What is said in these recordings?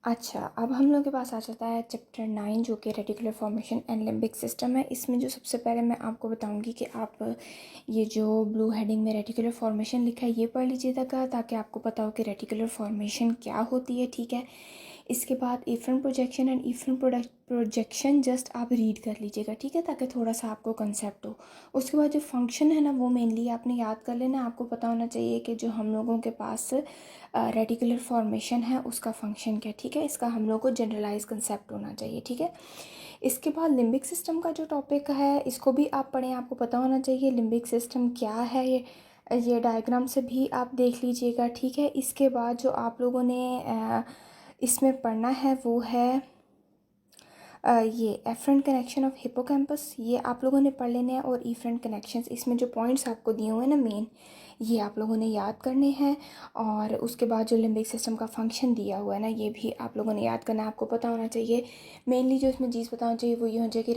अच्छा, अब हम लोग के पास आ जाता है चैप्टर 9 जो कि reticular formation and limbic system है। इसमें जो सबसे पहले मैं आपको बताऊंगी कि आप ये जो ब्लू हेडिंग में रेटिकुलर फॉर्मेशन लिखा है ये पढ़ लीजिएगा ताकि आपको पता हो कि रेटिकुलर फॉर्मेशन क्या होती है। ठीक है, इसके बाद efferent projection and efferent projection just आप रीड कर लीजिएगा। ठीक है, ताकि थोड़ा सा आपको कंसेप्ट हो। उसके बाद जो फंक्शन है ना वो मेनली आपने याद कर लेना। आपको पता होना चाहिए कि जो हम लोगों के पास रेटिकुलर फॉर्मेशन है उसका फंक्शन क्या है। ठीक है, इसका हम लोग को जनरलाइज कंसेप्ट होना चाहिए। ठीक है, इसके बाद लिम्बिक सिस्टम का जो टॉपिक है इसको भी आप पढ़ें। आपको पता होना चाहिए लिम्बिक सिस्टम क्या है। ये डायग्राम से भी आप देख लीजिएगा। ठीक है, इसके बाद जो आप लोगों ने इसमें पढ़ना है वो है ये एफरेंट कनेक्शन ऑफ हिपोकैम्पस, ये आप लोगों ने पढ़ लेने हैं। और इफरेंट कनेक्शंस, इसमें जो पॉइंट्स आपको दिए हुए हैं ना मेन, ये आप लोगों ने याद करने हैं। और उसके बाद जो लिम्बिक सिस्टम का फंक्शन दिया हुआ है ना ये भी आप लोगों ने याद करना है। आपको पता होना चाहिए मेनली जो इसमें चीज़ पता होना चाहिए वो ये होना चाहिए कि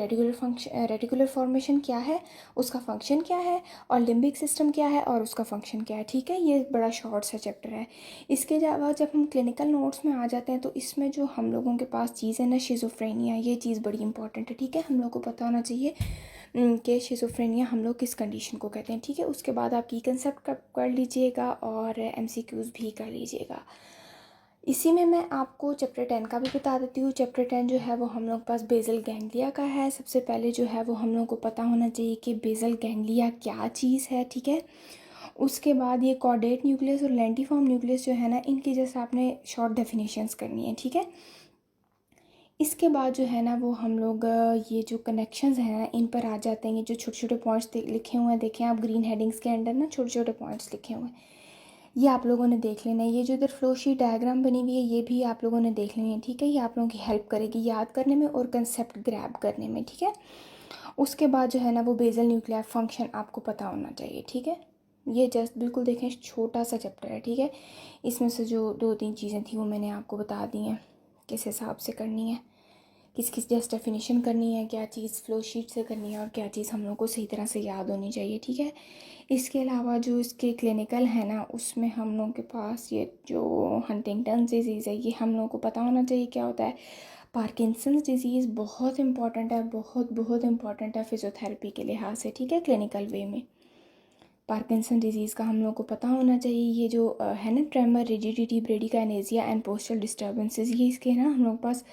रेटिकुलर फॉर्मेशन क्या है, उसका फंक्शन क्या है, और लिम्बिक सिस्टम क्या है और उसका फंक्शन क्या है। ठीक है, ये बड़ा शॉर्ट सा चैप्टर है। इसके अलावा जब हम क्लिनिकल नोट्स में आ जाते हैं तो इसमें जो हम लोगों के पास चीज़ है ना शिज़ोफ्रेनिया, ये चीज़ बड़ी इंपॉर्टेंट है। ठीक है, हम लोग को पता होना चाहिए कि शिज़ोफ्रेनिया हम लोग किस कंडीशन को कहते हैं। ठीक है, उसके बाद आप की कंसेप्ट कर लीजिएगा और एमसीक्यूज़ भी कर लीजिएगा। इसी में मैं आपको चैप्टर 10 का भी बता देती हूँ। चैप्टर 10 जो है वो हम लोग के पास बेसल गैंग्लिया का है। सबसे पहले जो है वो हम लोग को पता होना चाहिए कि बेसल गैंग्लिया क्या चीज़ है। ठीक है, उसके बाद ये कॉर्डेट न्यूक्लियस और लेंटिफॉर्म न्यूक्लियस जो है ना इनकी जैसे आपने शॉर्ट डेफिनेशंस करनी है। ठीक है, इसके बाद जो है ना वो हम लोग ये जो कनेक्शंस हैं ना इन पर आ जाते हैं। ये जो छोटे छोटे पॉइंट्स लिखे हुए हैं देखें आप ग्रीन हेडिंग्स के अंदर ना छोटे छोटे पॉइंट्स लिखे हुए हैं, ये आप लोगों ने देख लेना है। ये जो इधर फ्लो शीट डायग्राम बनी हुई है ये भी आप लोगों ने देख लेनी है। ठीक है, ये आप लोगों की हेल्प करेगी याद करने में और कंसेप्ट ग्रैब करने में। ठीक है, उसके बाद जो है ना वो बेसल न्यूक्लियर फंक्शन आपको पता होना चाहिए। ठीक है, ये जस्ट बिल्कुल देखें छोटा सा चैप्टर है। ठीक है, इसमें से जो 2-3 चीज़ें थी वो मैंने आपको बता दी हैं किस हिसाब से करनी है, किस किस जस्ट डेफिनेशन करनी है, क्या चीज़ फ्लो शीट से करनी है और क्या चीज़ हम लोग को सही तरह से याद होनी चाहिए। ठीक है, इसके अलावा जो इसके क्लिनिकल है ना उसमें हम लोग के पास ये जो हंटिंगटन डिजीज़ है ये हम लोग को पता होना चाहिए क्या होता है। पार्किंसंस डिजीज़ बहुत इंपॉर्टेंट है, बहुत बहुत इंपॉर्टेंट है फिजियोथेरेपी के लिहाज से। ठीक है, क्लिनिकल वे में पार्किंसन डिजीज़ का हम लोग को पता होना चाहिए। ये जो है ना tremor, rigidity, bradykinesia and postural disturbances, ये इसके ना हम लोग के पास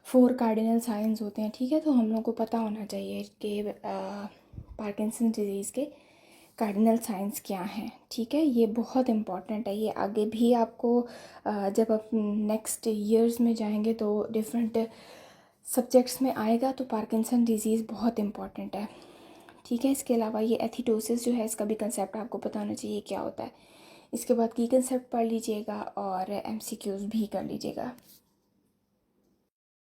4 कार्डिनल साइंस होते हैं। ठीक है, तो हम लोग को पता होना चाहिए कि पार्किंसन डिजीज़ के कार्डिनल साइंस क्या हैं। ठीक है, ये बहुत इंपॉर्टेंट है। ये आगे भी आपको जब आप नेक्स्ट ईयर्स में जाएंगे तो डिफरेंट सब्जेक्ट्स में आएगा, तो पार्किंसन डिजीज़ बहुत इंपॉर्टेंट है। ठीक है, इसके अलावा ये एथिटोसिस जो है इसका भी कंसेप्ट आपको पता होना चाहिए क्या होता है। इसके बाद की कंसेप्ट पढ़ लीजिएगा और एमसीक्यूज़ भी कर लीजिएगा।